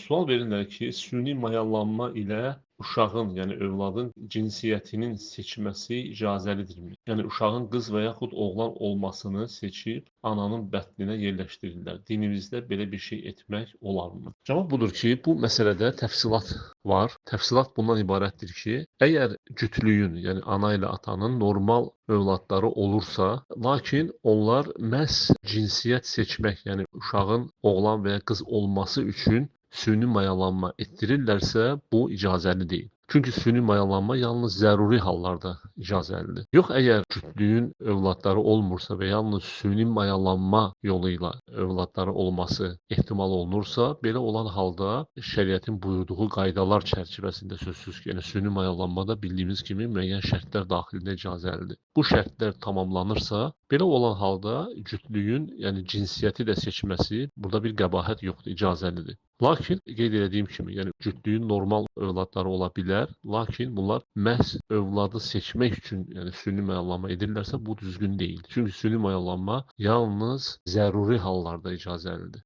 Sual verirlər ki, süni mayalanma ilə uşağın, yəni övladın cinsiyyətinin seçməsi icazəlidirmi? Yəni uşağın qız və yaxud oğlan olmasını seçib ananın bətninə yerləşdirirlər. Dinimizdə belə bir şey etmək olarmı? Cavab budur ki, bu məsələdə təfsilat var. Təfsilat bundan ibarətdir ki, əgər cütlüyün, yəni ana ilə atanın normal övladları olursa, lakin onlar məhz cinsiyyət seçmək, yəni uşağın oğlan və ya qız olması üçün süni mayalanma etdirirlərsə, bu icazəli deyil. Çünki süni mayalanma yalnız zəruri hallarda icazəlidir. Yox, əgər cütlüyün övladları olmursa və yalnız süni mayalanma yolu ilə övladları olması ehtimal olunursa, belə olan halda şəriətin buyurduğu qaydalar çərçivəsində sözsüz ki, yəni süni mayalanma da bildiyimiz kimi müəyyən şərtlər daxilində icazəlidir. Bu şərtlər tamamlanırsa, belə olan halda cütlüyün, yəni cinsiyyəti də seçməsi burada bir qəbahət yoxdur, icazəlidir. Lakin qeyd etdiyim kimi, yəni cütlüyün normal övladları ola bilər, lakin bunlar məhz övladı seçmək üçün, yəni süni mayalanma edirlərsə, bu düzgün deyil. Çünki süni mayalanma yalnız zəruri hallarda icazəlidir.